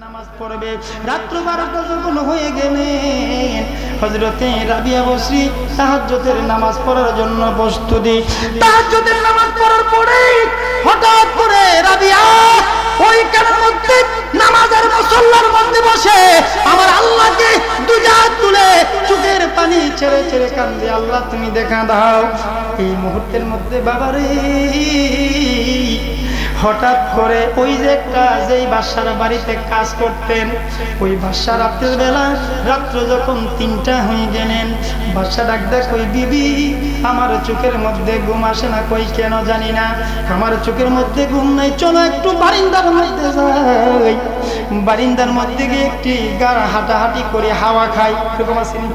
নামাজ পড়বে। রাত্র 12টা যখন হয়ে গেলেন, হযরতে রাবিয়া বসরি তাহাজ্জুদের নামাজ পড়ার জন্য প্রস্তুতি। তাহাজ্জুদের নামাজ পড়ার পরে হঠাৎ করে রাবিয়া ওইখানের মধ্যে নামাজের মুসল্লার মধ্যে বসে আমার আল্লাহকে দুই হাত তুলে চোখের পানি ছেড়ে ছেড়ে কান্দে, আল্লাহ তুমি দেখা দাও। এই মুহূর্তের মধ্যে বাবারে হঠাৎ করে ওই যে একটা যেই বাদশার বাড়িতে কাজ করতেন, ওই বাদশা রাত্রের বেলা রাত্র যখন 3টা হয়ে গেলেন, বাদশা ডাক দেয়, কই বিবি আমার চোখের মধ্যে ঘুম আসে না, কই কেন জানি না আমার চোখের মধ্যে ঘুম নাই, চলো একটু বারিন্দার মধ্যে যাই। বারিন্দার মধ্যে গিয়ে একটি গাড়া হাঁটাহাঁটি করে হাওয়া খাই। এরকম আসেনি?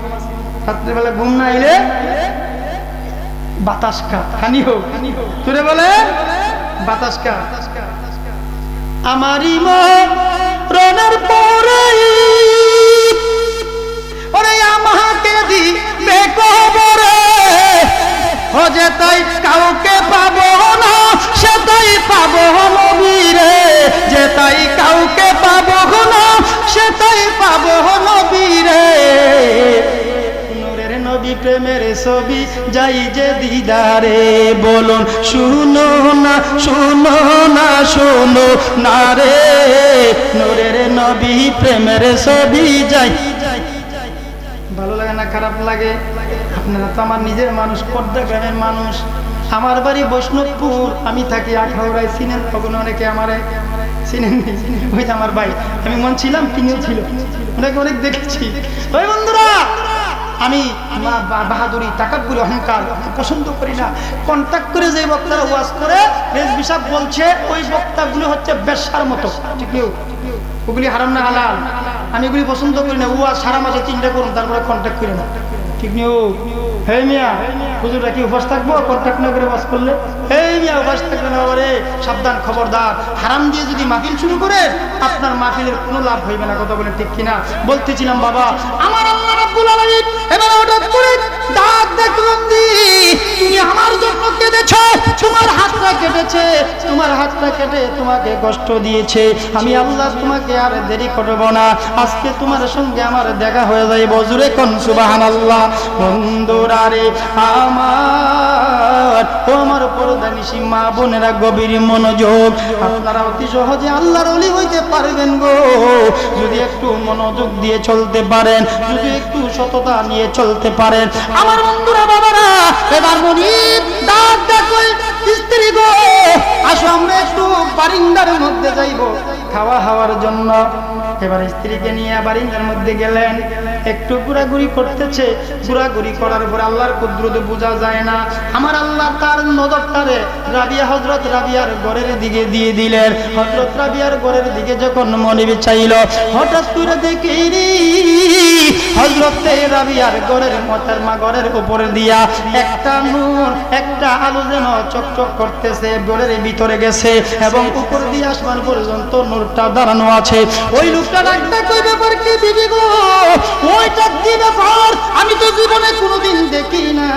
রাত্রের বেলা ঘুম না এলে বাতাস খা, খানি হোক তুরে বলে বাতাস খা। আমারই মরণের পরে ওরে আমাকে দিবে কবরে, ও যে তাই কাউকে পাবো না সে তাই পাবো নবীরে, যে তাই কাউকে পাবো না সে তাই পাবো নবীরে। নবী প্রেমের ছবি যাই যে দিদারে, বলুন শুনো না শুনো না শুনো না রে, নূরের নবী প্রেমের ছবি যাই। ভালো লাগে না খারাপ লাগে? আপনারা তো আমার নিজের মানুষ, পদ্মা গ্রামের মানুষ। আমার বাড়ি বৈষ্ণবপুর, আমি থাকি আখাউড়ায়। চিনেন কখনো অনেকে আমারে? চিনেন? ওই যে আমার ভাই, আমি মন ছিলাম, তিনিও ছিল, ওনাকে অনেক দেখেছি। ওই বন্ধুরা, আমি বাহাদুরি তাকাব্বুরি অহংকার পছন্দ করি না। কন্ট্যাক্ট করে যে বক্তারা ওয়াজ করে রেজবি সাহেব বলছে ওই বক্তাগুলো হচ্ছে বেশ্যার মতো, ঠিক নেই? ওগুলি হারাম না হালাল, আমি এগুলি পছন্দ করি না। ওয়াজ সারা মাসে 3টা করুন, তারপরে কন্ট্যাক্ট করি না, ঠিক নেই? হে মিয়া হুজুররা কি উপাস থাকবো কন্ট্যাক্ট না করে ওয়াজ করলে? হে মিয়া উপাস থাকবে না বাবারে, সাবধান, খবরদার। হারাম দিয়ে যদি মাহফিল শুরু করে আপনার মাহফিলের কোনো লাভ হইবে না, কথা বলেন ঠিক কিনা? বলতেছিলাম বাবা, আমার আল্লাহ রাব্বুল আলামিন এবার হঠাৎ করে ডাক দেখলাম, তুমি আমার জন্য কেঁদেছো, তোমার হাতটা কেটেছে, তোমার হাতটা কেটে তোমাকে কষ্ট দিয়েছে, আমি আল্লাহ তোমাকে আর দেরি করব না, আজকে তোমার সঙ্গে আমার দেখা হয়ে যাইব। জোরে কোন সুবহানাল্লাহ। বন্ধুরা রে আমার, ও আমার পর্দানিশী মা বোনেরা, গভীর মনোযোগ। আপনারা অতি সহজে আল্লাহর ওলি হইতে পারবেন গো, যদি একটু মনোযোগ দিয়ে চলতে পারেন, যদি একটু সততা নিয়ে চলতে পারেন। আমার বন্ধুরা বাবারা, এবার মনিব ডাক দেখো, স্ত্রী গো আসো আমরা একটু বারিন্দার মধ্যে যাইব খাওয়া হাওয়ার জন্য। এবার স্ত্রীকে নিয়ে বারিন্দার মধ্যে গেলেন, একটু ঘোরাঘুরি করতেছে। ঘোরাঘুরি করার পর আল্লাহর কুদরত বোঝা যায় না, আমার আল্লাহ তার নজরটারে রাবিয়া, হযরত রাবিয়ার ঘরের দিকে দিয়ে দিলেন। হযরত রাবিয়ার ঘরের দিকে যখন মনিব চাইল, হঠাৎ করে দেখি হযরত রাবিয়ার ঘরের মোহতারমা ঘরের উপরে দিয়া একটা নূর, একটা আলো যেন চকচক করতেছে, ঘরের ভিতরে গেছে এবং উপর দিয়ে আসমান পর্যন্ত নূরটা দাঁড়ানো আছে। ওই লোকটা ডাকটা কই ব্যাপার কি বিবি গো, ওইটা কি ব্যাপার, আমি তো জীবনে কোনোদিন দেখি না,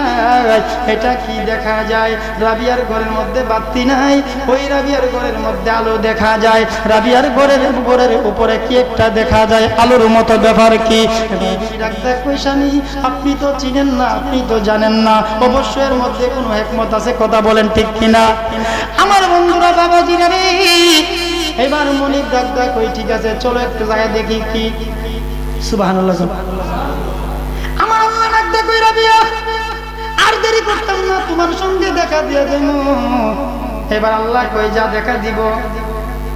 এটা কি দেখা যায়? রাবিয়ার ঘরের মধ্যে বাতি নাই, ওই রাবিয়ার ঘরের মধ্যে আলো দেখা যায়, রাবিয়ার ঘরের উপরে কি একটা দেখা যায় আলোর মতো, ব্যাপার কি? ডাক্তার কই স্বামী আপনি তো চিনেন না, আপনি তো জানেন না, অবশ্যই এর মধ্যে কোনো হিকমত আছে, কথা বলেন ঠিক কিনা? আমার বন্ধুরা বাবাজিরা রে, এবার মনিব ডাক্তার কই ঠিক আছে চলো একটু জায়গা দেখি কি। সুবহানাল্লাহ। আমার আল্লাহ ডাক্তার কই রাবিয়া আর দেরি করতাম না, তোমার সঙ্গে দেখা দিয়ে দেব। এবার আল্লাহ কই যা দেখা দিব।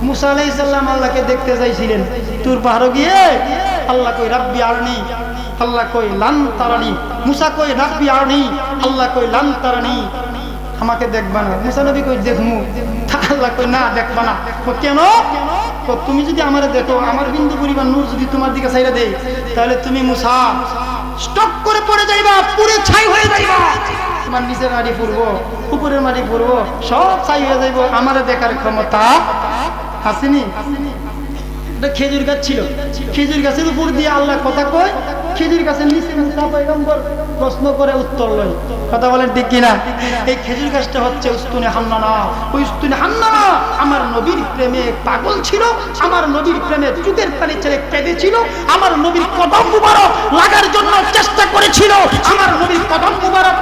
মুসা আলাইহিস সালাম আল্লাহকে দেখতে চাইছিলেন তুর পাহাড়ে গিয়ে, আল্লাহ কই রাব্বি আরনি, আল্লাহ কই লান তারানি। মুসা কই রাব্বি আরনি, আল্লাহ কই লান তারানি, আমাকে দেখবা না। মুসা নবী কই দেখমু, আল্লাহ কই না দেখবা না। কেন? তুমি যদি আমারে দেখো, আমার বিন্দু পরিমাণ নূর যদি তোমার দিকে চাইরা দেই, তাহলে তুমি মুসা স্টক করে পড়ে যাইবা, পুরো ছাই হয়ে যাইবা, তোমার নিচের মাটি পড়বো, উপরের মাটি পড়বো, সব ছাই হয়ে যাইব। আমারে দেখার ক্ষমতা আসেনি। খেজুর গাছ ছিল, খেজুর গাছের উপর দিয়ে আল্লাহ কথা কয়, খেজুর গাছের নিচে মুসা পয়গম্বর প্রশ্ন করে উত্তর লয়। কথা বলেন ঠিক কিনা? এই খেজুর গাছটা হচ্ছে উস্তুনে হান্নানা। ওই উস্তুনে হান্নানা আমার নবীর প্রেমে পাগল ছিল, আমার নবীর প্রেমে চোখের পানি ছেড়ে কেঁদেছিল, আমার নবীর কদম মুবারক লাগার জন্য চেষ্টা করেছিল, আমার নবীর কদম মুবারক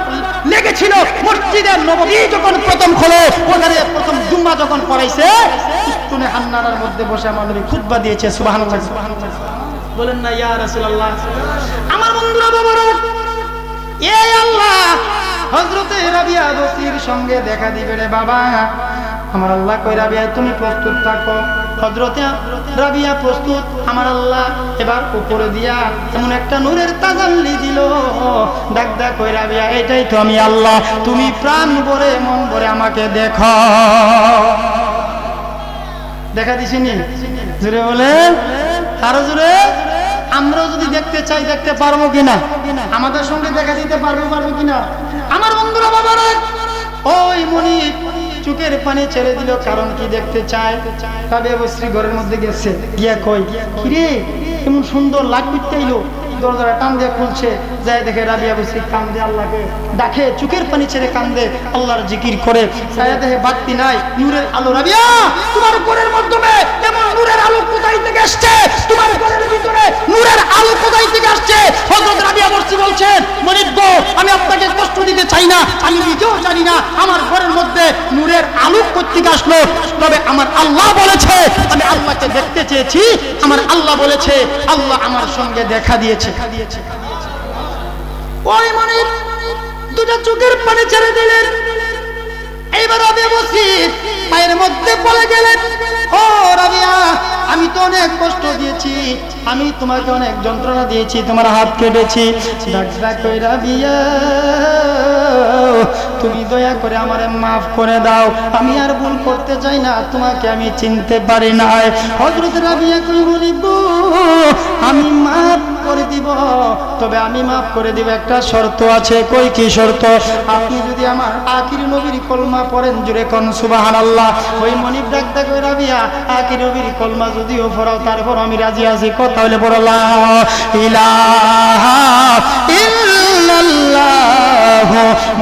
লেগেছিল মসজিদে নববী যখন প্রথম খোলো, ওখানে প্রথম জুম্মা যখন পড়াইছে, উস্তুনে হান্নানার মধ্যে বসে আমার নবী খুতবা দিয়েছে। সুবহানাল্লাহ, বলেন না ইয়া রাসূলুল্লাহ। আমার বন্ধুরা বাবারা, এই আল্লাহ হযরতে রাবিয়া বসরির সঙ্গে দেখা দিবে রে বাবা। আমার আল্লাহ কই, রাবিয়া তুমি প্রস্তুত থাকো। হযরতে রাবিয়া প্রস্তুত। আমার আল্লাহ এবার উপরে দিয়া এমন একটা নূরের তাজাল্লি দিল। ডাক ডাক কই, রাবিয়া এটাই তো আমি আল্লাহ, তুমি প্রাণ ভরে মন ভরে আমাকে দেখো। দেখা দিছিনি? জোরে বলে, আরো জোরে। আমরাও যদি দেখতে চাই দেখতে পারবো কিনা? আমাদের সঙ্গে দেখা দিতে পারবো কিনা? আমার বন্ধুরা বাবারা, ওই মনিব চোখের পানি ছেড়ে দিল, কারণ কি দেখতে চায়। রাবিয়া বসরি ঘরের মধ্যে গেছে, গিয়া কই, কিরে এমন সুন্দর লাগ করতে আইলো। দরজাটা টান দিয়ে খুলছে, যায় দেখে রাবিয়া বসরি কান্দে, আল্লাহকে ডাকে, চোখের পানি ছেড়ে কান্দে, আল্লাহর জিকির করে। ছায়া দেখে বাতি নাই, নূরের আলো। রাবিয়া, তোমার ঘরের মাধ্যমে এমন নূরের আলো কোথায় থেকে আসছে? তোমার ঘরের ভিতরে নূরের আলো কোথায় থেকে আসছে? হযরত রাবিয়া বসরি বলছেন, মনিব গো, আমি আপনাকে কষ্ট দিতে চাই না, আমি নিজেও জানি না আমার ঘরের মধ্যে নূরের আলো কোথেকে আসলো, তবে আমার আল্লাহ বলেছে আমি আল্লাহকে দেখতে চেয়েছি, আমার আল্লাহ বলেছে, আল্লাহ আমার সঙ্গে দেখা দিয়েছে। ওই মনিব দুটো চোখের পানি ছেড়ে দিলেন। এইবার রাবিয়া বসরি পায়ের মধ্যে পড়ে গেলেন। ও রাবিয়া, আমি তো অনেক কষ্ট দিয়েছি, আমি তোমাকে অনেক যন্ত্রণা দিয়েছি, তোমার হাত কেটেছি। ডাক ডাক কই, রাবিয়া তুমি দয়া করে আমারে মাফ করে দাও, আমি আর ভুল করতে চাই না, তোমাকে আমি চিনতে পারি না। হযরত রাবিয়া কই, বলিব আমি মাফ করে দিব, তবে আমি মাফ করে দিব, একটা শর্ত আছে। কই কি শর্ত? আপনি যদি আমার আখির নবীর কলমা পড়েন, জুড়ে কোন সুবহানাল্লাহ। ওই মনিব ডাক ডাক কই, রাবিয়া আখির নবীর কলমা যদিও পড়াও, তারপর আমি রাজি আছি। কথা হইলে পড়ো লা ইলাহা ইল্লাল্লাহু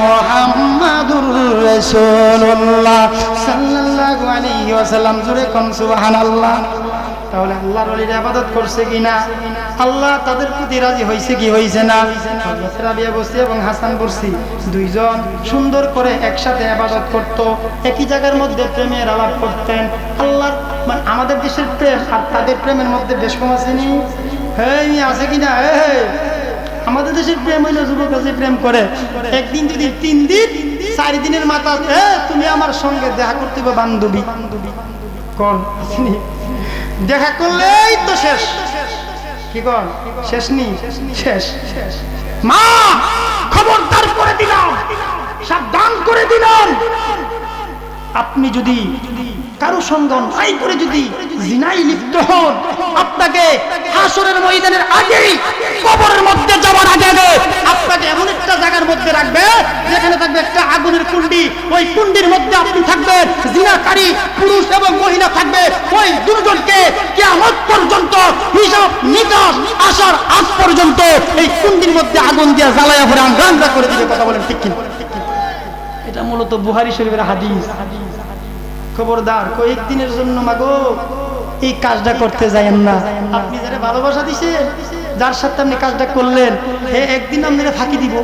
মুহাম্মাদুর রাসূলুল্লাহ সাল্লাল্লাহু আলাইহি ওয়াসাল্লাম, জুড়ে কোন সুবহানাল্লাহ। তাহলে আল্লাহর ওলিরা ইবাদত করছে কিনা? আল্লাহ তাদের প্রতি রাজি হয়েছে কি হয়েছে না? হযরত রাবিয়া বসরি এবং হাসান বসরি দুইজন সুন্দর করে একসাথে ইবাদত করত, একই জায়গার মধ্যে প্রেমের আলাপ করতেন। আল্লাহর মানে আমাদের দেশের প্রেম আর তাদের প্রেমের মধ্যে বেশ কম আছে নি? হ্যাঁ, আছে কিনা? আমাদের দেশের প্রেম হইলো যুবক কাছে প্রেম করে একদিন, দুদিন, 3 দিন, 4 দিনের মাথা তুমি আমার সঙ্গে দেখা করতে হবে বান্ধবী। কোন দেখা করলেই তো শেষ। কি কর শেষ নি? শেষ। মা খবরদার করে দিলাম, সাবধান করে দিলাম, আপনি যদি কারো সঙ্গে অন্যায় করে যদি জিনায় লিপ্ত হন, আপনাকে হাসরের ময়দানের আগেই, কবরের মধ্যে যাওয়ার আগে আপনাকে এমন একটা জায়গার মধ্যে রাখবে যেখানে থাকবে একটা আগুনের কুণ্ডি। ওই কুণ্ডির মধ্যে আপনি থাকবেন, জিনাকারী পুরুষ এবং মহিলা থাকবে। ওই দুজনকে কিয়ামত পর্যন্ত হিসাব নিকাশ আসার আগ পর্যন্ত এই কুণ্ডির মধ্যে আগুন দিয়ে জ্বালায়া ভরে আঙ্গাঙ্গা করে দিবে। কথা বলেন ঠিক কিনা? এটা মূলত বুখারী শরীফের হাদিস। খবরদার কয়েকদিনের জন্য মাগো এই কাজটা করতে যায়েন না। আপনি যারা ভালোবাসা দিছেন, যার সাথে আপনি কাজটা করলেন, হে একদিন আপনারা ফাঁকি দিব,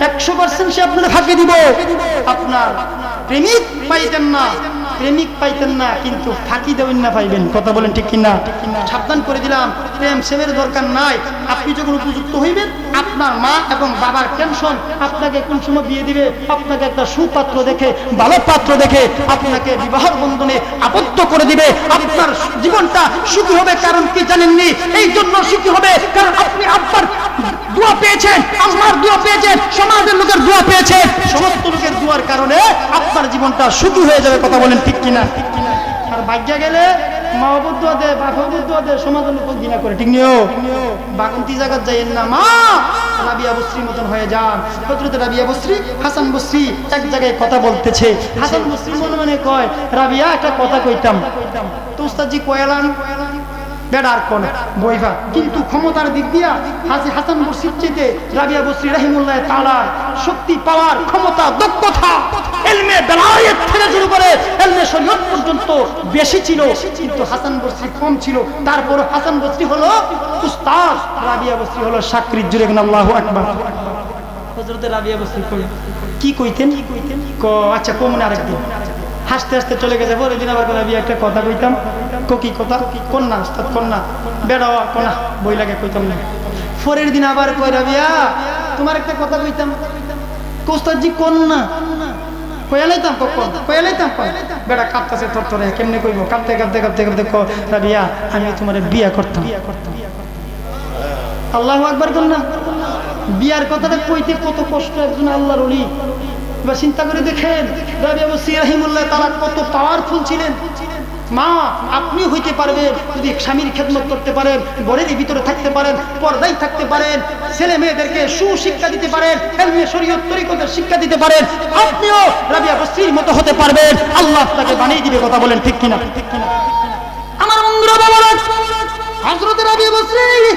100% সে আপনারা ফাঁকি দিব। আপনার প্রেমিক পাইতেন না, প্রেমিক পাইতেন না, কিন্তু ফাঁকি দেবেন না পাইবেন। কথা বলেন ঠিক কিনা? সাবধান করে দিলাম, প্রেম সেমের দরকার নাই। আপনি যখন উপযুক্ত হইবেন, আপনার মা এবং বাবার টেনশন আপনাকে কোন সময় বিয়ে দিবে, আপনাকে একটা সুপাত্র দেখে, ভালো পাত্র দেখে আপনাকে বিবাহ বন্ধনে আবদ্ধ করে দিবে। আপনার জীবনটা সুখী হবে, কারণ কি জানেননি? এই জন্য সুখী হবে কারণ আপনি আপনার দোয়া পেয়েছেন, আল্লাহর দোয়া পেয়েছেন, সমাজের লোকের দোয়া পেয়েছেন। সমস্ত লোকের দোয়ার কারণে আপনার জীবনটা সুখী হয়ে যাবে। কথা বলেন ঠিক কিনা? আর ভাগ্যা গেলে মা বাবার দোয়া দেয়, বাবার দোয়া দেয়, সমাজের লোক ঘৃণা করে। ঠিক নিও, বাগুন্তি জায়গা যাইয়েন না। মা রাবিয়া বসরির মতন হয়ে যান। হযরত রাবিয়া বসরি হাসান বসরি এক জায়গায় কথা বলতেছে। হাসান বসরি মনে মনে কয়, রাবিয়া একটা কথা কইতাম তো উস্তাদজি কয়ালান। বেড়ার কোন বইবা, কিন্তু ক্ষমতার দিক দিয়া হাসান বসরির চেয়ে রাবিয়া বসরি রাহিমাহুল্লাহ তাআলা শক্তি, পাওয়ার, ক্ষমতা, দক্ষতা, ইলমে বেলায়েত থেকে শুরু করে ইলমে শরীয়ত পর্যন্ত বেশি ছিল, কিন্তু হাসান বসরি কম ছিল। তারপর হাসান বসরি হলো উস্তাদ, রাবিয়া বসরি হলো সাকরির। জুড়ে গেল আল্লাহু আকবার। হযরত রাবিয়া বসরি কি কইতেন? আচ্ছা কমন আরেকদিন হাসতে হাসতে চলে গেছে। পরের দিন আবার রাবিয়া একটা কথা কইতাম। কি কথা? কন্যা উস্তাদ, কন্যা বেড়া কন্যা বই লাগে কইতাম না। পরের দিন আবার কই রাবিয়া তোমার একটা কথা কইতাম। উস্তাদজি কন্যা কয়ালাইতাম, কখন কয়ালাইতাম, বেড়া কাঁদতেছে থরথরে। কেমনে কইব? কাঁদতে কাঁদতে কাঁদতে কাঁদতে রাবিয়া আমি তোমার বিয়া করতাম। আল্লাহু আকবার। কন্যা বিয়ার কথাটা কইতে কত কষ্ট একজন আল্লাহর ওলি। এবার চিন্তা করে দেখেন রাবিয়া বসরি রাহিমাহুল্লাহ তাআলা কত পাওয়ারফুল ছিলেন। মা আপনি হইতে পারবেন যদি স্বামীর খেদমত করতে পারেন, ঘরের ভিতরে থাকতে পারেন, পর্দায় থাকতে পারেন, ছেলে মেয়েদেরকে সুশিক্ষা দিতে পারেন, ইলমে শরীয়ত তরিকতের শিক্ষা দিতে পারেন, আপনিও রাবিয়া বসরির মতো হতে পারবেন। আল্লাহ তাকে বানিয়ে দিবে। কথা বলেন ঠিক কিনা? আমার বন্ধুরা বলেন হযরত রাবিয়া বসরি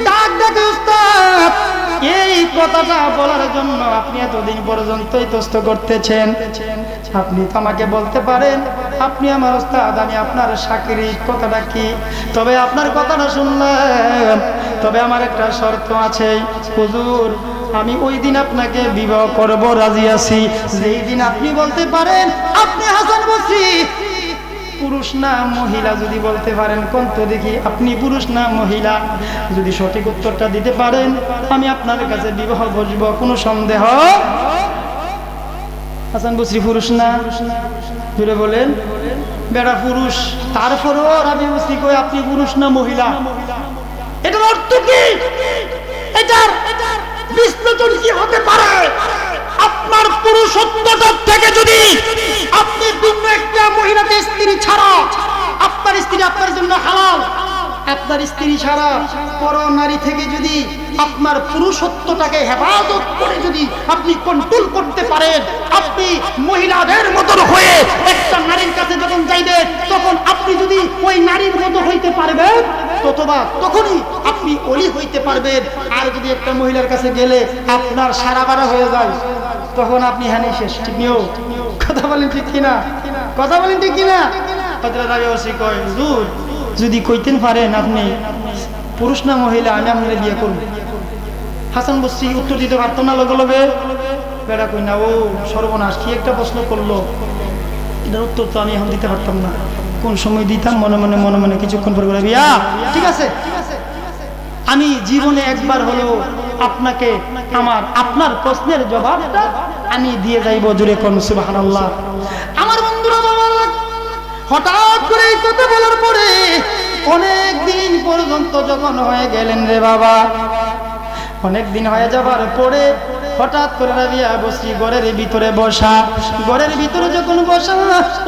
ডাক ডাকে উস্তাদ এই কথাটা বলার জন্য আপনি এতদিন পর্যন্ত ইতস্ত করতেছেন, আপনি তো আমাকে বলতে পারেন আপনি আমার উস্তাদ, আমি আপনার সাকরি। কথাটা কি? তবে আপনার কথাটা শুনলাম, তবে আমার একটা শর্ত আছে হুজুর, আমি ওই দিন আপনাকে বিবাহ করব, রাজি আছি যেই দিন আপনি বলতে পারেন আপনি হাসান বসরি পুরুষ না মহিলা। যদি বলতে পারেন কোন তো দেখি আপনি পুরুষ না মহিলা, যদি সঠিক উত্তরটা দিতে পারেন আমি আপনার কাছে বিবাহ বসবো, কোনো সন্দেহ। হাসান বসরি পুরুষ না? জুড়ে বলেন। বেড়া পুরুষ, তারপরেও রাবিয়া বসরি কই আপনি পুরুষ না মহিলা। এটার অর্থ কি? এটার বিশ্লেষণ কি হতে পারে? আপনার পুরুষত্বটা থেকে যদি আপনি ভিন্ন একটা মহিলাকে স্ত্রী ছাড়া, আপনার স্ত্রী আপনার জন্য হালাল, আপনার স্ত্রী ছাড়া পর নারী থেকে যদি আপনার পুরুষত্বটাকে হেফাজত করে যদি আপনি কন্ট্রোল করতে পারেন, আপনি মহিলাদের মতন হয়ে একটা নারীর কাছে যখন যাইবেন তখন আপনি যদি ওই নারীর মতো হইতে পারবেন তখনই আপনি ওলি হইতে পারবেন। আর যদি একটা মহিলার কাছে গেলে আপনার সারা বাড়া হয়ে যায় তখন আপনি হানি শেষ। ঠিক নিও? কথা বলেন ঠিক কিনা? কথা বলেন ঠিক কিনা? যদি কইতেন পারেন আপনি পুরুষ না মহিলা, আমি আপনার বিয়ে করব। হাসান বসরি উত্তর দিতে পারতো না লগে লগে। বেড়া কই না, ও সর্বনাশ, কি একটা প্রশ্ন করলো, এটার উত্তর তো আমি এখন দিতে পারতাম না। কোন সময় দিতাম? মনে মনে মনে মনে কিছুক্ষণ পরে বলে বিয়া ঠিক আছে, আমি জীবনে একবার হলেও আপনাকে আপনার প্রশ্নের জবাবটা আমি দিয়ে যাইব। জুড়ে কোন সুবহানাল্লাহ। আমার বন্ধুরা হঠাৎ করে এই কথা বলার পরে অনেক দিন পর্যন্ত যখন হয়ে গেলেন রে বাবা, অনেক দিন হয়ে যাবার পরে হঠাৎ করে রাবিয়া বসরি ঘরের ভিতরে বসা। ঘরের ভিতরে যখন বসা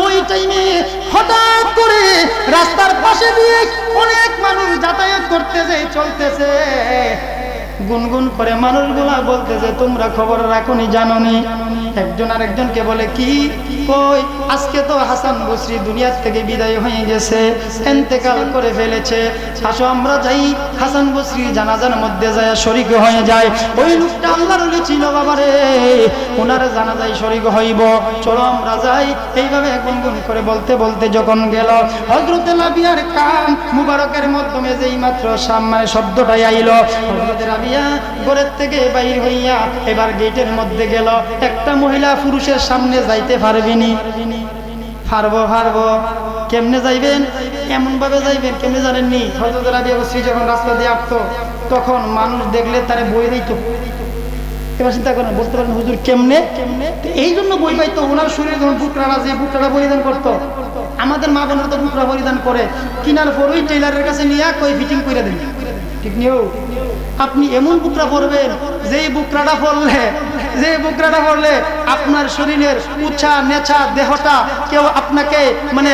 ওই টাইমে হঠাৎ করে রাস্তার পাশে দিয়ে অনেক মানুষ যাতায়াত করতেছে, চলতেছে। গুনগুন করে মানুষগুলা বলতেছে তোমরা খবর রাখোনি, জানোনি? একজন আরেকজনকে বলে কি কই আজকে তো হাসান বসরি দুনিয়ার থেকে বিদায় হয়ে গেছে, ইন্তেকাল করে ফেলেছে, আসো আমরা যাই হাসান বসরির জানাজার মধ্যে যায় শরীক হয়ে যায়। ওই লোকটা আল্লাহর ওলি ছিল বাবারে, ওনার জানাজায় শরীক হইব, চলো আমরা যাই। এইভাবে গুনগুন করে বলতে বলতে যখন গেল হযরত রাবিয়ার কান মুবারকের মাধ্যমে যেই মাত্র সামনে শব্দটাই আইলো, হযরত রাবিয়া ঘরের থেকে বাইর হইয়া এবার গেটের মধ্যে গেল। একটা মহিলা পুরুষের সামনে যাইতে পারবেনি? পারবো। কেমনে যাইবেন? এমন ভাবে যাইবেন কেমনে জানেননি? হযরত রাবিয়া বসরি যখন রাস্তা দিয়ে আসতো তখন মানুষ দেখলে তারে বই দিত। এবার চিন্তা করেন, বলতে পারেন হুজুর কেমনে? এই জন্য বই পাইতো। ওনার শরীরে যখন বুকরারা যে বুকরাটা পরিধান করতো, আমাদের মা বোনেরা তো বুকরা পরিধান করে, কিনার পর ওই টেইলারের কাছে নিয়ে কই ফিটিং করে দেন। ঠিক নিও? আপনি এমন বুকরা পরবেন যেই বুকরাটা পরলে আপনার শরীরের উচ্ছা নেচা দেহটা কেউ আপনাকে মানে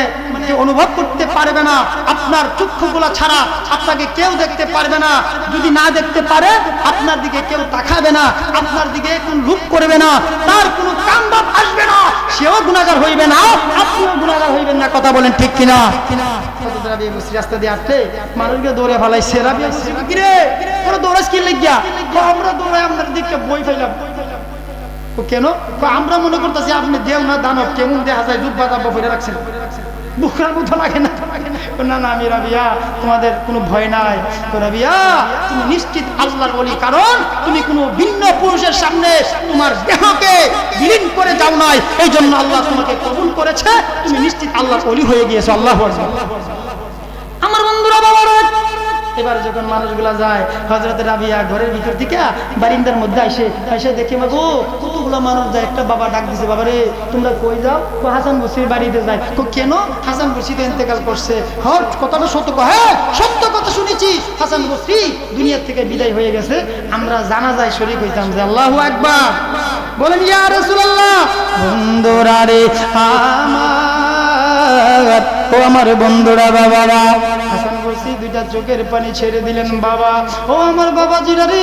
আপনাকে অনুভব করতে পারবে না, আপনার চক্ষুগুলো ছাড়া আপনাকে কেউ দেখতে পারবে না, যদি না দেখতে পারে আপনার দিকে কেউ তাকাবে না, আপনার দিকে কোনো লুক করবে না, তার কোনো কান্দাব আসবে না, সেও গুনাহগার হইবে না, আপনিও গুনাহগার হইবেন না। কথা বলেন ঠিক কিনা? রাবিয়া বসরি রাস্তা দিয়ে আসতে মানুষকে দৌড়ে ফেলাইছে। রাবিয়া বসরি কি রে তোরা দৌড়াস কি লাগিয়া? আমরা দৌড়াই আপনার দিকে বই ফেলাম। কেন? আমরা মনে করতেছি আপনি দেও না দানব, কেমন দেখা যায় দুধ বাদাম ফেলে রাখছেন, বুকের মতো লাগে না? না না আমি রাবিয়া, তোমাদের কোনো ভয় নাই। তো রাবিয়া তুমি নিশ্চিত আল্লাহর ওলি, কারণ তুমি কোনো ভিন্ন পুরুষের সামনে তোমার দেহকে বিলীন করে যাও নাই, এই জন্য আল্লাহ তোমাকে কবুল করেছে, তুমি নিশ্চিত আল্লাহর ওলি হয়ে গিয়েছো। আল্লাহু আকবার। আমার বন্ধুরা বাবারা, এবার যখন মানুষগুলা যায় হযরত রাবিয়া ঘরের ভিতর থেকে বারিন্দার মধ্যে এসে দেখে মাগো কতগুলো মানুষ যায়, একটা বাবা ডাক দিছে, বাবা রে তোমরা কই যাও? হাসান বসরির বাড়িতে যায়। কেন? হাসান বসরি তো ইন্তেকাল করছে। হ্যাঁ কথাটা সত্য। হ্যাঁ সত্য কথা শুনেছি, হাসান বসরি দুনিয়া থেকে বিদায় হয়ে গেছে, আমরা জানাজায় শরীক হইতাম। যে আল্লাহু আকবার বলেন ইয়া রাসূলুল্লাহ। বন্ধুরা রে আমার, ও আমার বন্ধুরা বাবারা, হাসান বসরি দুইটা চোখের পানি ছেড়ে দিলেন। বাবা, ও আমার বাবা জিরা রে,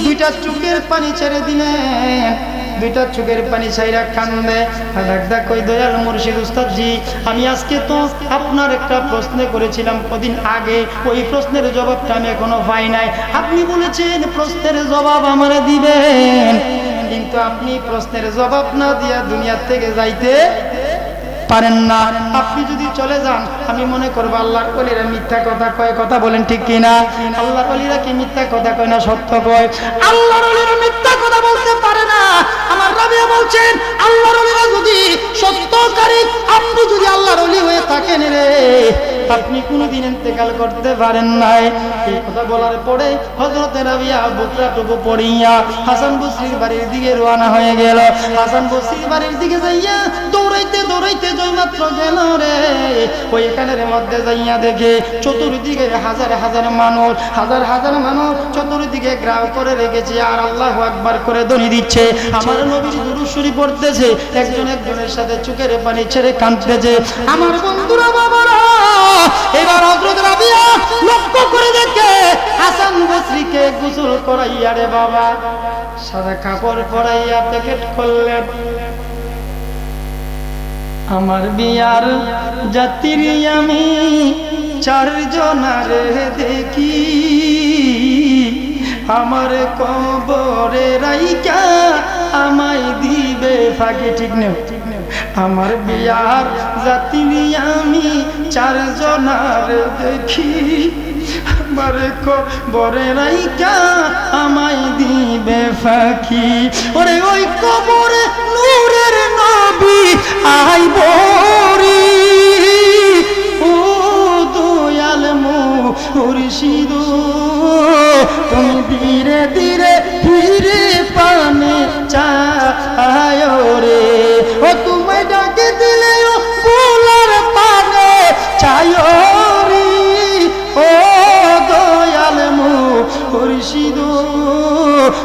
দুইটা চোখের পানি ছেড়ে দিলেন, দুইটা চোখের পানি ছাইরা কান্দে ডাক কই দয়াল মুর্শিদ উস্তাদ জি, আমি আজকে তো আপনার একটা প্রশ্ন করেছিলাম কদিন আগে, ওই প্রশ্নের জবাবটা আমি এখনো পাই নাই। আপনি বলেছেন প্রশ্নের জবাব আমারে দিবেন, কিন্তু আপনি প্রশ্নের জবাব না দিয়া দুনিয়া থেকে যাইতে পারেন না। আপনি যদি চলে যান আমি মনে করবো আল্লাহর ওলিরা মিথ্যা কথা কয়। কথা বলেন ঠিক কিনা? আল্লাহর ওলিরা কি মিথ্যা কথা কয় না সত্য কয়? আল্লাহর ওলিরা মিথ্যা কথা বলতে পারে না। আমার রাবিয়া বলছেন আল্লাহর ওলিরা যদি সত্যকারী, আপনি যদি আল্লাহর ওলি হয়ে থাকেন রে, আপনি কোনোদিন ইন্তেকাল করতে পারেন নাই। এই কথা বলার পরে হযরত রাবিয়া বুকরাটুকু পড়িয়া হাসান বসরির বাড়ির দিকে রওনা হয়ে গেল। হাসান বসরির বাড়ির দিকে যাইয়া দৌড়াইতে দৌড়াইতে মাত্র গেল রে, ওইখানের মধ্যে যাইয়া দেখে চতুর্দিকে হাজার হাজার মানুষ, হাজার হাজার মানুষ চতুর্দিকে গ্রাম করে রেখেছে আর আল্লাহু আকবার করে ধ্বনি দিচ্ছে, আমার নবীর দুরূদ শরীফ পড়তেছে, একজন একজনের সাথে চোখের পানি ছেড়ে কাঁদতেছে। আমার বন্ধুরা বাবারা, এবার হযরত রাবিয়া লক্ষ্য করে দেখে হাসান বসরিকে গোসল করাইয়া রে বাবা সাদা কাপড় পরাইয়া প্যাকেট করলেন। আমার বিয়ার জাতির আমি চারজনার দেখি, আমার কবরে রাইকা আমায় দিবে ফাঁকি। ঠিক নেই? আমার বিয়ার জাতির আমি চারজনার দেখি, আমার কবরে রাইকা আমায় দিবে ফাঁকি। ওরে ওই কবরে নূরের নবী আইব রে, ও দয়াল মুর্শিদ তুমি ধীরে ধীরে ধীরে পানে চায় রে, ও তুমি ডাকে দিলে ফুলের পানে চায় রে, ও দয়াল মুর্শিদ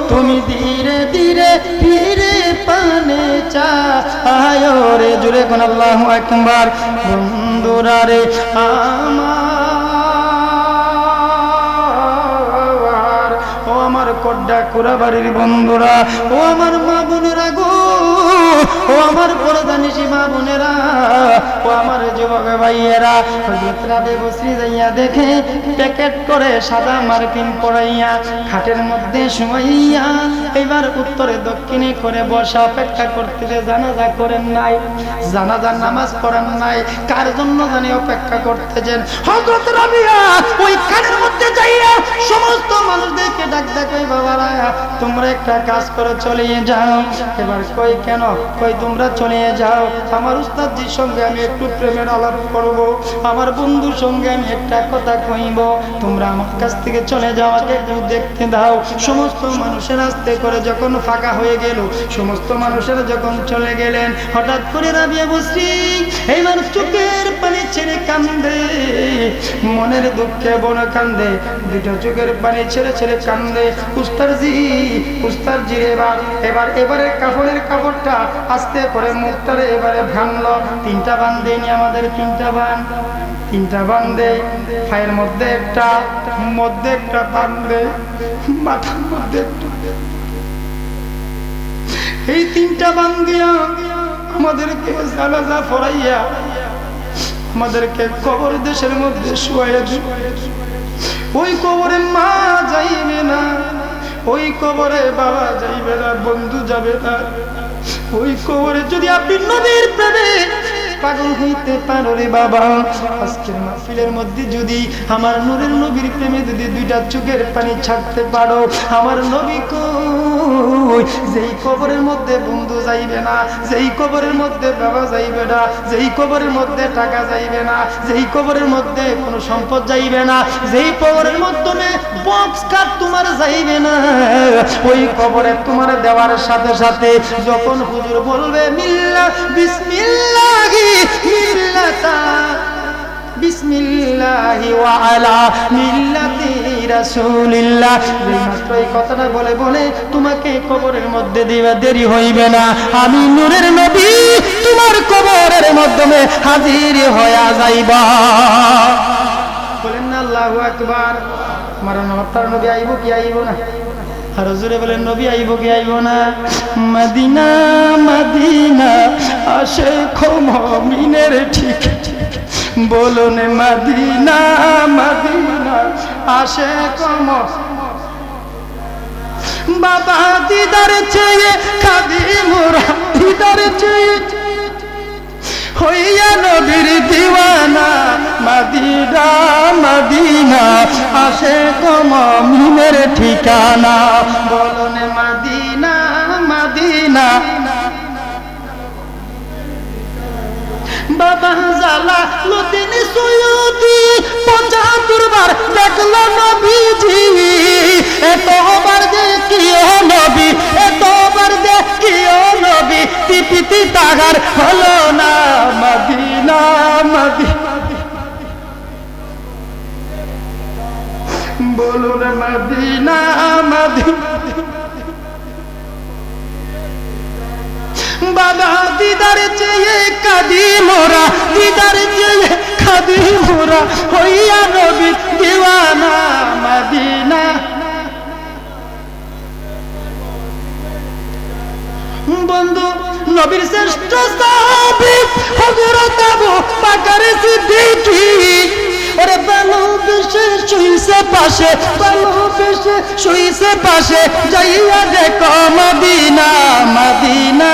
তুমি ধীরে ধীরে ধীরে পানে চায় রে। জুড়ে কোন আল্লাহু আকবার। বন্ধুরা রে আমার, ও আমার কোড্ডা কোরাবাড়ির বন্ধুরা, ও আমার মা বোনেরা গো, ও আমার পরদানিশী মা বোনেরা, ও আমার যুবক ভাইয়েরা, হযরত রাবিয়া বসরি যাইয়া দেখে প্যাকেট করে সাদা মার্কিন পরাইয়া খাটের মধ্যে শুয়াইয়া এবার উত্তরে দক্ষিণে করে বসা অপেক্ষা করতে। জানাজা করেন নাই, জানাজার নামাজ পড়েন নাই, কার জন্য জানি অপেক্ষা করতেছেন। হযরত রাবিয়া ওই খাটের মধ্যে যাইয়া সমস্ত মানুষদেরকে ডাক কই বাবারা তোমরা একটা কাজ করে চলে যাও। এবার কই কেন? কই তোমরা চলে যাও, আমার উস্তাদজির সঙ্গে আমি একটু প্রেমের আলাপ করব, আমার বন্ধুর সঙ্গে আমি একটা কথা কইব, তোমরা আমার কাছ থেকে চলে যাও, আমাকে একটু দেখতে দাও। সমস্ত মানুষের আস্তে করে যখন ফাঁকা হয়ে গেল, সমস্ত মানুষেরা যখন চলে গেলেন, হঠাৎ করে রাবিয়া বসরি এই মানুষ চোখের পানি ছেড়ে কান্দে। মনের দুঃখে বোন কান্দে, দুটো চোখের পানি ছেড়ে ছেড়ে কান্দে। উস্তাদজি এবারে কাপড়ের কাপড়টা আস্তে করে মুখটারে এবারে ভাঙলো। তিনটা বান দেয়নি আমাদের, তিনটা বান দেয়। পায়ের মধ্যে একটা বান দেয়, মাথার মধ্যে একটা। এই তিনটা বান দিয়া আমাদেরকে জানাজা পড়াইয়া আমাদেরকে কবর দেশের মধ্যে শুয়াইয়া দিল। ওই কবরে মা যাইবে না, ওই কবরে বাবা যাইবে না, বন্ধু যাবে না। ওই কবরে যদি আপনি নবীর প্রেমে পাগল হইতে পারো রে বাবা, আজকের মাহফিলের মধ্যে যদি আমার নূরের নবীর প্রেমে যদি দুইটা চোখের পানি ছাড়তে পারো, আমার নবী কই যেই কবরের মধ্যে বন্ধু যাইবে না, যেই কবরের মধ্যে বাবা যাইবে না, যেই কবরের মধ্যে টাকা যাইবে না, যেই কবরের মধ্যে কোনো সম্পদ যাইবে না, যেই কবরের মাধ্যমে বক্স কাট তোমার যাইবে না, ওই কবরে তোমার দেওয়ার সাথে সাথে যখন হুজুর বলবে মিল্লাহ বিসমিল্লাহি মিল্লাতা বিসমিল্লাহি ওয়া আলা মিল্লাতি রাসূলিল্লাহ, মাত্র এই কথাটা বলে বলে তোমাকে কবরের মধ্যে দিবা, দেরি হইবে না, আমি নূরের নবী তোমার কবরের মাধ্যমে হাজির হয়ে যাইবা। বলেন না আল্লাহু আকবার। আমার নবতার নবী আইব কি আইব না? আর হুজুরে বলেন নবী আইব কি আইব না? মদিনা মদিনা আশিক মুমিনের ঠিক বলুন, মদিনা মদিনা আশিক বাবা দিদার চেয়ে কাঁদি মোরা, দিদার চেয়ে হইয়া নবীর দিওয়ানা, মদিনা মদিনা আশিক মুমিনের ঠিকানা, বলুন মদিনা মদিনা। বাবা জালালউদ্দিন সৈয়দী ৭৫ বার দেখলো নবীজি, এতবার দেখিও নবী, এতবার দেখিও নবী, তিপিতি তাগার হলো না, মদিনা মদিনা বলুন মদিনা মদিনা। বাবা দিদার চেয়ে কাঁদি মোরা, দিদার চেয়ে কাঁদি মোরা, হইয়া নবী দিওয়ানা, মদিনা। বন্ধু নবীর শ্রেষ্ঠ সাহাবী হযরত আবু বকর সিদ্দিক, ওরে ভালোবেসে শুইছে পাশে, ভালোবেসে শুইছে পাশে, যাইয়া দেখো মদিনা মদিনা।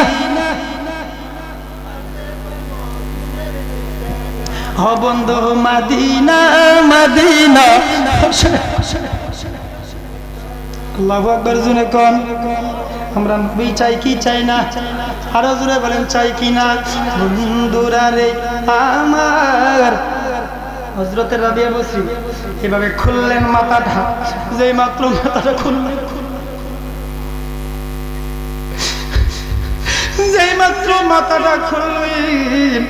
ও বন্ধু মদিনা মদিনা। আল্লাহু আকবার। জুনে কোন আমরা নবী চাই কি চাই না? আরো জোরে বলেন চাই কি না? বন্ধুরা রে আমার, হযরতে রাবিয়া বসরি এভাবে খুললেন মাথাটা, যেই মাত্র মাথাটা খুললেন, যেই মাত্র মাথাটা খুললেন,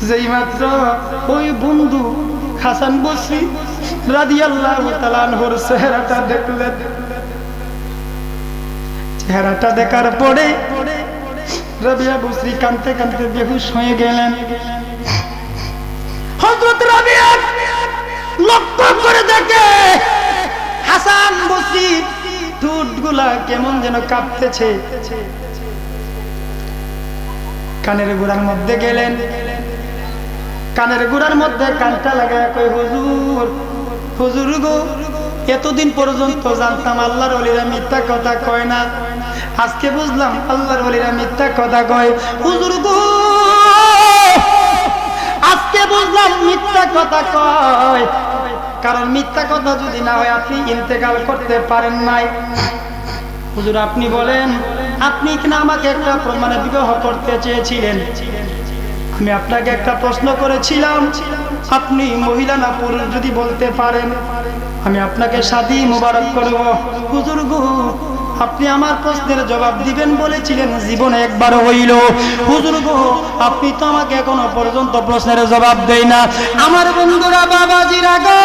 যেই মাত্র ওই বন্ধু হাসান বসরি রাদিয়াল্লাহু তাআলা আনহুর চেহারাটা দেখলেন, চেহারাটা দেখার পরে রাবিয়া বসরি কাঁদতে কাঁদতে বেহুশ হয়ে গেলেন। হযরত রাবিয়া লক্ষ্য করে দেখে হাসান বসরি ঠোঁটগুলা কেমন যেন কাঁপতেছে। কানের গোড়ার মধ্যে গেলেন, কানের গোড়ার মধ্যে কানটা লাগায় কই হুজুর, হুজুর গো, এতদিন পর্যন্ত জানতাম আল্লাহর ওলিরা মিথ্যা কথা কয় না, আজকে বুঝলাম আল্লাহর ওলিরা মিথ্যা কথা কয়। হুজুর গো, আজকে বুঝলাম মিথ্যা কথা কয়, কারণ মিথ্যা কথা যদি না হয় আপনি ইন্তেকাল করতে পারেন নাই। হুজুর আপনি বলেন, আপনি কিনা আমাকে একটা প্রমাণে বিবাহ করতে চেয়েছিলেন, আমি আপনাকে একটা প্রশ্ন করেছিলাম, আপনি মহিলা না পুরুষ যদি বলতে পারেন আমি আপনাকে শাদী মুবারক করব। হুজুর গো, আপনি আমার প্রশ্নের জবাব দিবেন বলেছিলেন, জীবনে একবার হইল। হুজুর গো, আপনি তো আমাকে এখনো পর্যন্ত প্রশ্নের জবাব দেয় না। আমার বন্ধুরা, বাবাজিরা গো,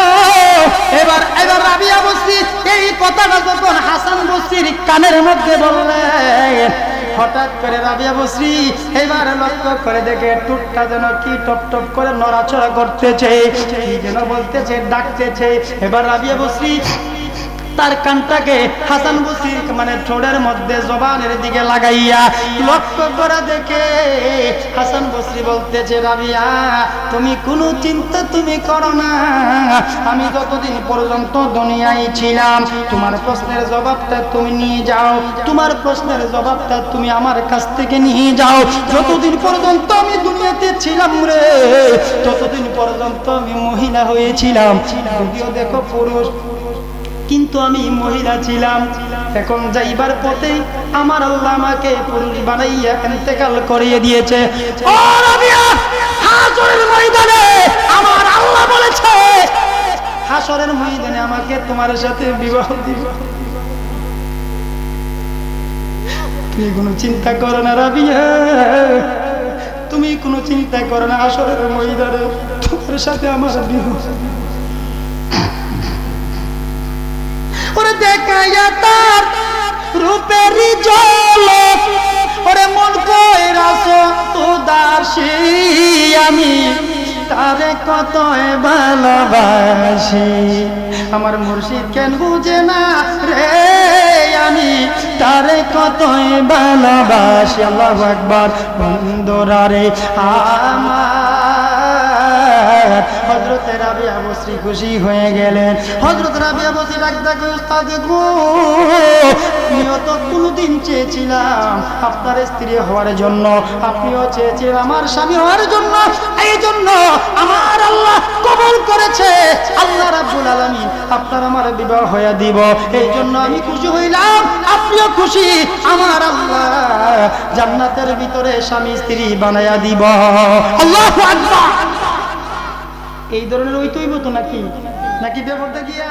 এবার রাবিয়া বসরি এই কথাটা যখন হাসান বসরির কানের মধ্যে বললেন, হঠাৎ করে রাবিয়া বসরি এবার লক্ষ্য করে দেখে টুটটা যেন কি টপ টপ করে নড়াচড়া করতেছে, কি যেন বলতেছে, ডাকতেছে। এবার রাবিয়া বসরি তার কানটাকে হাসান বসরির মানে ঠোঁটের মধ্যে জবানের দিকে লাগাইয়া লক্ষ্য করে দেখে হাসান বসরি বলতেছে, রাবিয়া তুমি কোনো চিন্তা তুমি করো না, আমি যতদিন পর্যন্ত দুনিয়ায় ছিলাম তোমার প্রশ্নের জবাবটা তুমি নিয়ে যাও, তোমার প্রশ্নের জবাবটা তুমি আমার কাছ থেকে নিয়ে যাও। যতদিন পর্যন্ত আমি দুনিয়াতে ছিলাম রে, ততদিন পর্যন্ত আমি মহিলা হয়েছিলাম, যদিও দেখো পুরুষ, কিন্তু আমি মহিলা ছিলাম। এখন যাইবার পথে আমার আল্লাহ আমাকে পুরুষ বানাইয়া ইন্তেকাল করিয়ে দিয়েছে। ও রাবিয়া, হাসরের ময়দানে আমার আল্লাহ বলেছে, হাসরের ময়দানে আমাকে তোমার সাথে বিবাহ দিব। তুমি কোনো চিন্তা করো না রাবিয়া, তুমি কোনো চিন্তা করো না, হাসরের ময়দানে তোমার সাথে আমার বিবাহ। ওরে দেখাইয়া তার রূপেরই ঝলক, ওরে মন কইরাছ উদাসী, আমি তারে কত ভালোবাসি। আমার মুর্শিদ কেন বুঝে না রে, আমি তারে কত ভালোবাসি। আল্লাহু আকবার। বন্ধুরা রে আমার হযরত রাবিয়া বসরি খুশি হয়ে গেলেন। হযরত রাবিয়া বসরি ডাকতে উস্তাদ গো, আমিও তো কোনদিন চেয়েছিলাম আপনার স্ত্রী হওয়ার জন্য, আপনিও চেয়েছিলেন আমার স্বামী হওয়ার জন্য, এই জন্য আমার আল্লাহ কবুল করেছে। আল্লাহ রাব্বুল আলামিন আপনার আমার বিবাহ হয়ে দিব, এই জন্য আমি খুশি হইলাম, আপনিও খুশি। আমার আল্লাহ জান্নাতের ভিতরে স্বামী স্ত্রী বানায়া দিব। আল্লাহু আকবার। এই ধরনের ওই তৈব তো নাকি নাকি ব্যাপারটা গিয়া